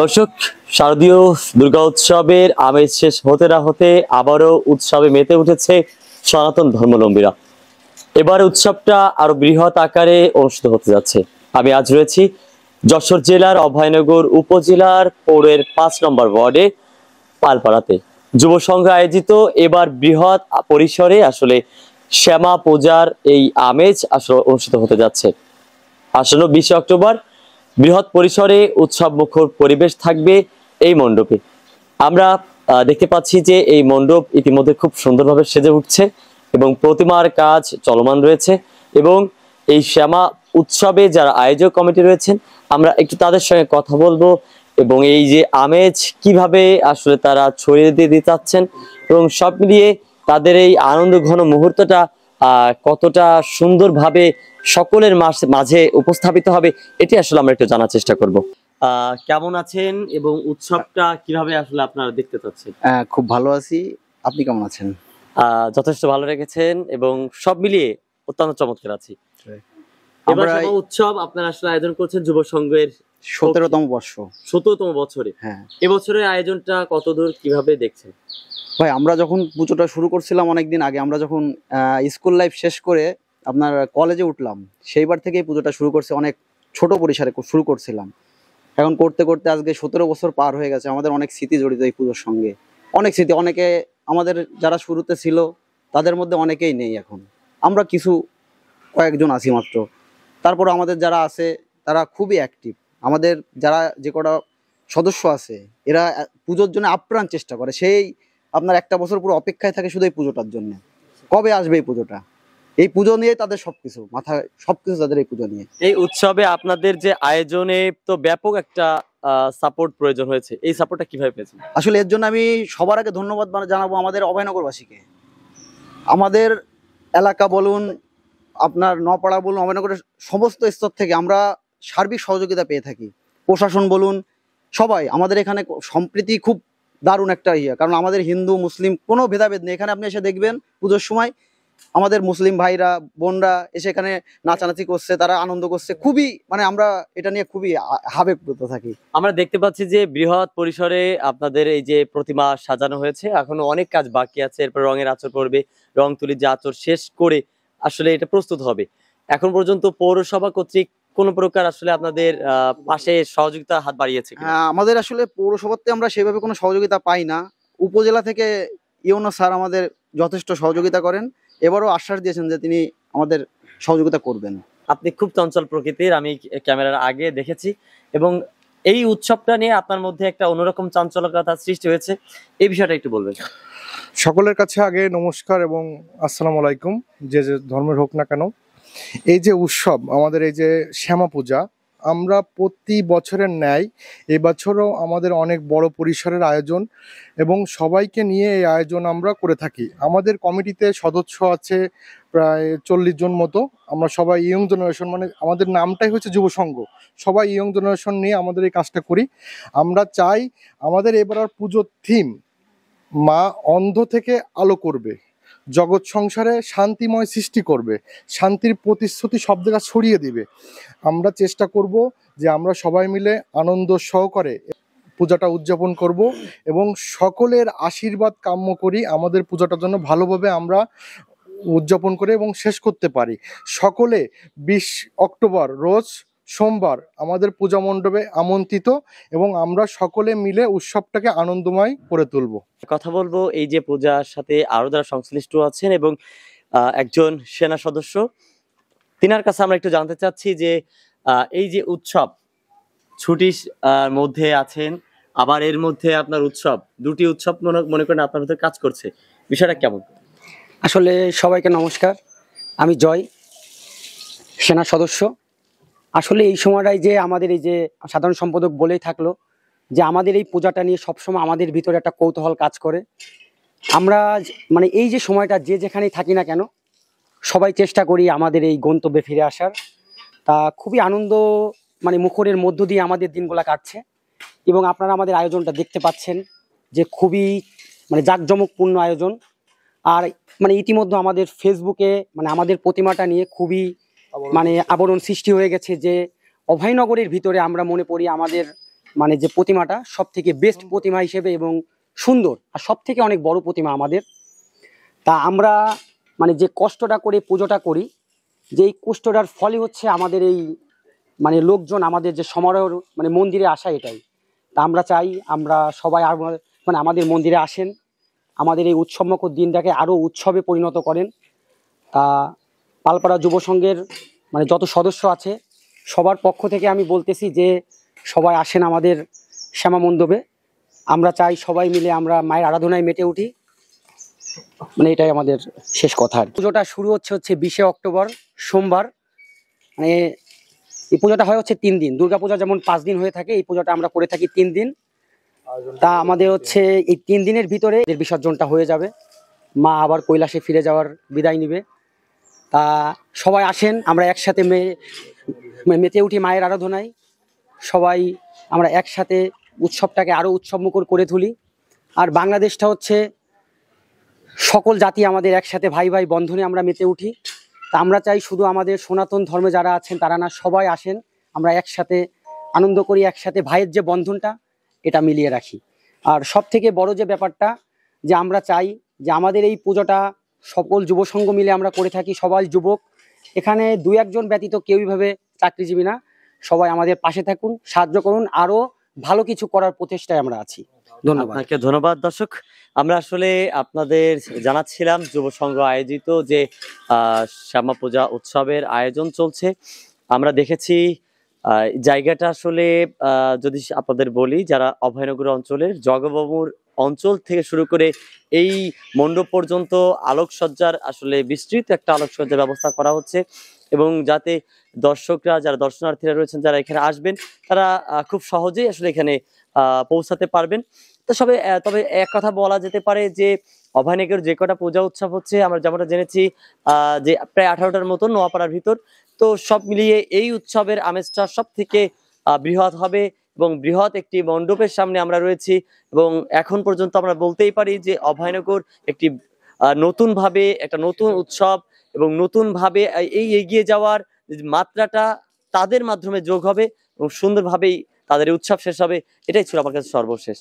দর্শক, শারদীয় দুর্গা উৎসবের আমেজ শেষ হতে না হতে আবারও উৎসবে মেতে উঠেছে সনাতন ধর্মাবলম্বীরা। এবার উৎসবটা আরো বৃহৎ আকারে অনুষ্ঠিত হতে যাচ্ছে। আমি আজ রয়েছি যশোর জেলার অভয়নগর উপজেলার পৌরের ৫ নম্বর ওয়ার্ডে পালপাড়াতে। যুব সংঘ আয়োজিত এবার বৃহৎ পরিসরে আসলে শ্যামা পূজার এই আমেজ আসলে অনুষ্ঠিত হতে যাচ্ছে। আসন্ন ২০ অক্টোবর বৃহৎ পরিসরে উৎসব মুখর পরিবেশ থাকবে এই মণ্ডপে। আমরা দেখতে পাচ্ছি যে এই মণ্ডপ ইতিমধ্যে খুব সুন্দরভাবে সেজে উঠছে এবং প্রতিমার কাজ চলমান রয়েছে। এবং এই শ্যামা উৎসবে যারা আয়োজক কমিটি রয়েছেন, আমরা একটু তাদের সঙ্গে কথা বলবো এবং এই যে আমেজ কিভাবে আসলে তারা ছড়িয়ে দিতে চাচ্ছেন এবং সব মিলিয়ে তাদের এই আনন্দ ঘন মুহূর্তটা কতটা সুন্দরভাবে সকলের মাঝে উপস্থাপিত হবে, এটি আসলে আমরা একটু জানার চেষ্টা করব। কেমন আছেন এবং উৎসবটা কিভাবে আসলে আপনারা দেখতে চাচ্ছেন? খুব ভালো আছি, আপনি কেমন আছেন? যথেষ্ট ভালো রেখেছেন এবং সব মিলিয়ে অত্যন্ত চমৎকার আছি। এবার শ্যামা উৎসব আপনারা আসলে আয়োজন করছেন যুব সংঘের 17তম বর্ষ। 17তম বছরে। হ্যাঁ, এবছরের আয়োজনটা কতদূর কিভাবে দেখছেন? ভাই, আমরা যখন পুজোটা শুরু করছিলাম অনেকদিন আগে, আমরা যখন স্কুল লাইফ শেষ করে আপনার কলেজে উঠলাম, সেইবার থেকেই পুজোটা শুরু করছে। অনেক ছোট পরিসরে শুরু করছিলাম। এখন করতে করতে আজকে 17 বছর পার হয়ে গেছে। আমাদের অনেক স্মৃতি জড়িত এই পুজোর সঙ্গে, অনেক স্মৃতি। অনেকে আমাদের যারা শুরুতে ছিল তাদের মধ্যে অনেকেই নেই এখন, আমরা কিছু কয়েকজন আছি মাত্র। তারপর আমাদের যারা আছে তারা খুবই অ্যাক্টিভ। আমাদের যারা যে কটা সদস্য আছে এরা পুজোর জন্য আপ্রাণ চেষ্টা করে। সেই আপনার একটা বছর পুরো অপেক্ষায় থাকে শুধু এই পুজোটার জন্য, কবে আসবে এই পুজোটা। এই পুজো নিয়ে তাদের সবকিছু মাথায়, সবকিছু তাদের এই পুজো নিয়ে। এই উৎসবে আপনাদের যে আয়োজনে তো ব্যাপক একটা সাপোর্ট প্রয়োজন হয়েছে, এই সাপোর্টটা কিভাবে পেয়েছেন? আসলে এর জন্য আমি সবার আগে ধন্যবাদ জানাবো আমাদের অভয়নগরবাসীকে। আমাদের এলাকা বলুন, আপনার নপাড়া বলুন, অভয়নগরের সমস্ত স্তর থেকে আমরা সার্বিক সহযোগিতা পেয়ে থাকি। প্রশাসন বলুন, সবাই আমাদের এখানে সম্প্রীতি খুব দারুণ একটা কারণ আমাদের হিন্দু মুসলিম কোনো ভেদাভেদ নেই। এখানে আপনি এসে দেখবেন পুজোর সময় আমাদের মুসলিম ভাইরা বোনরা এসে এখানে নাচানাচি করছে, তারা আনন্দ করছে। খুবই আমরা এটা নিয়ে খুবই আবেগপ্রত থাকি। আমরা দেখতে পাচ্ছি যে বৃহৎ পরিসরে আপনাদের এই যে প্রতিমা সাজানো হয়েছে, এখনো অনেক কাজ বাকি আছে। এরপর রঙের আঁচড় পড়বে, রং তুলি যে আঁচড় শেষ করে আসলে এটা প্রস্তুত হবে। এখন পর্যন্ত পৌরসভা কর্তৃক কোন প্রকার আসলে আপনাদের পাশে সহযোগিতা হাত বাড়িয়েছে? আমাদের আসলে পৌরসভাতে আমরা সেভাবে কোনো সহযোগিতা পাই না। উপজেলা থেকে ইউনো স্যার আমাদের যথেষ্ট সহযোগিতা করেন। এবারও আশ্বাস দিয়েছেন যে তিনি আমাদের সহযোগিতা করবেন। আপনি খুব চঞ্চল প্রকৃতির, আমি ক্যামেরার আগে দেখেছি এবং এই উৎসবটা নিয়ে আপনার মধ্যে একটা অন্যরকম চাঞ্চল্যতা সৃষ্টি হয়েছে, এই বিষয়টা একটু বলবেন? সকলের কাছে আগে নমস্কার এবং আসসালামু আলাইকুম, যে যে ধর্মের হোক না কেন। এই যে উৎসব আমাদের, এই যে শ্যামা পূজা, আমরা প্রতি বছরের ন্যায় এবছরও আমাদের অনেক বড় পরিসরের আয়োজন এবং সবাইকে নিয়ে এই আয়োজন আমরা করে থাকি। আমাদের কমিটিতে সদস্য আছে প্রায় 40 জন মতো। আমরা সবাই ইয়ং জেনারেশন, আমাদের নামটাই হচ্ছে যুব সংঘ। সবাই ইয়ং জেনারেশন নিয়ে আমাদের এই কাজটা করি। আমরা চাই আমাদের এবার পুজোর থিম মা অন্ধ থেকে আলো করবে, জগৎ সংসারে শান্তিময় সৃষ্টি করবে, শান্তির প্রতিশ্রুতি সব জায়গায় ছড়িয়ে দিবে। আমরা চেষ্টা করব যে আমরা সবাই মিলে আনন্দ সহকারে পূজাটা উদযাপন করব এবং সকলের আশীর্বাদ কাম্য করি আমাদের পূজাটার জন্য ভালোভাবে আমরা উদযাপন করে এবং শেষ করতে পারি। সকলে 20 অক্টোবর রোজ সোমবার আমাদের পূজা মণ্ডপে আমন্ত্রিত এবং আমরা সকলে মিলে উৎসবটাকে আনন্দময় করে তুলব। কথা বলবো এই যে পূজার সাথে আরো যারা সংশ্লিষ্ট আছেন এবং একজন সেনা সদস্য, তিনার কাছে আমরা একটু জানতে চাচ্ছি যে এই যে উৎসব, ছুটির মধ্যে আছেন, আবার এর মধ্যে আপনার উৎসব, দুটি উৎসব মনে করেন আপনার ভিতরে কাজ করছে, বিষয়টা কেমন? আসলে সবাইকে নমস্কার, আমি জয়, সেনা সদস্য। আসলে এই সময়টাই যে আমাদের এই যে সাধারণ সম্পাদক বলেই থাকলো যে আমাদের এই পূজাটা নিয়ে সবসময় আমাদের ভিতরে একটা কৌতূহল কাজ করে। আমরা এই যে সময়টা যে যেখানেই থাকি না কেন সবাই চেষ্টা করি আমাদের এই গন্তব্যে ফিরে আসার। তা খুবই আনন্দ মুখরের মধ্য দিয়ে আমাদের দিনগুলো কাটছে এবং আপনারা আমাদের আয়োজনটা দেখতে পাচ্ছেন যে খুবই জাঁকজমকপূর্ণ আয়োজন। আর ইতিমধ্যে আমাদের ফেসবুকে আমাদের প্রতিমাটা নিয়ে খুবই আবরণ সৃষ্টি হয়ে গেছে যে অভয়নগরের ভিতরে আমরা মনে করি আমাদের মানে যে প্রতিমাটা সব থেকে বেস্ট প্রতিমা হিসেবে এবং সুন্দর আর সব থেকে অনেক বড় প্রতিমা আমাদের। তা আমরা মানে যে কষ্টটা করে পুজোটা করি, যে এই কষ্টটার ফলই হচ্ছে আমাদের এই মানে লোকজন আমাদের যে সমারোহ মানে মন্দিরে আসা, এটাই। তা আমরা চাই আমরা সবাই মানে আমাদের মন্দিরে আসেন, আমাদের এই উৎসবমুখর দিনটাকে আরও উৎসবে পরিণত করেন। তা পালপাড়া যুব সংঘের মানে যত সদস্য আছে সবার পক্ষ থেকে আমি বলতেছি যে সবাই আসেন আমাদের শ্যামা মণ্ডপে। আমরা চাই সবাই মিলে আমরা মায়ের আরাধনায় মেতে উঠি, মানে এটাই আমাদের শেষ কথা। আর পুজোটা শুরু হচ্ছে 20শে অক্টোবর সোমবার। মানে এই পুজোটা হয় হচ্ছে 3 দিন। দুর্গাপূজা যেমন 5 দিন হয়ে থাকে, এই পুজোটা আমরা করে থাকি 3 দিন। তা আমাদের হচ্ছে এই 3 দিনের ভিতরে এর বিসর্জনটা হয়ে যাবে, মা আবার কৈলাসে ফিরে যাওয়ার বিদায় নিবে। তা সবাই আসেন, আমরা একসাথে মেতে উঠি মায়ের আরাধনায়। সবাই আমরা একসাথে উৎসবটাকে আরো উৎসবমুখর করে তুলি। আর বাংলাদেশটা হচ্ছে সকল জাতি আমাদের একসাথে ভাই ভাই বন্ধনে আমরা মেতে উঠি। তা আমরা চাই শুধু আমাদের সনাতন ধর্মে যারা আছেন তারা না, সবাই আসেন, আমরা একসাথে আনন্দ করি, একসাথে ভাইয়ের যে বন্ধনটা এটা মিলিয়ে রাখি। আর সব থেকে বড় যে ব্যাপারটা যে আমরা চাই যে আমাদের এই পুজোটা সকল যুব সংঘ মিলে আমরা করে থাকি, সবাই যুবক, এখানে 2-1 জন ব্যতীত কেউই ভাবে চাকরিজীবী না। সবাই আমাদের পাশে থাকুন, সাহায্য করুন, আরো ভালো কিছু করার প্রচেষ্টায় আমরা আছি। ধন্যবাদ। আপনাকে ধন্যবাদ। দর্শক, আমরা আসলে আপনাদের জানাচ্ছিলাম যুব সংঘ আয়োজিত যে শ্যামা পূজা উৎসবের আয়োজন চলছে। আমরা দেখেছি জায়গাটা আসলে যদি আপনাদের বলি, যারা অভয়নগর অঞ্চলের জগবাবুর অঞ্চল থেকে শুরু করে এই মণ্ডপ পর্যন্ত আলোকসজ্জার আসলে বিস্তৃত একটা আলোকসজ্জার ব্যবস্থা করা হচ্ছে, এবং যাতে দর্শকরা, যারা দর্শনার্থীরা রয়েছেন, যারা এখানে আসবেন, তারা খুব সহজেই আসলে এখানে পৌঁছাতে পারবেন। তো তবে এক কথা বলা যেতে পারে যে অভয়নগর যে কটা পূজা উৎসব হচ্ছে, আমরা যেমনটা জেনেছি যে প্রায় 18টার মতো নোয়াপাড়ার ভিতর। তো সব মিলিয়ে এই উৎসবের আমেজটা সব থেকে বৃহৎ হবে, এবং বৃহৎ একটি মণ্ডপের সামনে আমরা রয়েছি। এবং এখন পর্যন্ত আমরা বলতেই পারি যে অভয়নগর একটি নতুন ভাবে একটা নতুন উৎসব এবং নতুন ভাবে এই এগিয়ে যাওয়ার মাত্রাটা তাদের মাধ্যমে যোগ হবে এবং সুন্দরভাবেই তাদের উৎসব শেষ হবে। এটাই ছিল আমার কাছে সর্বশেষ।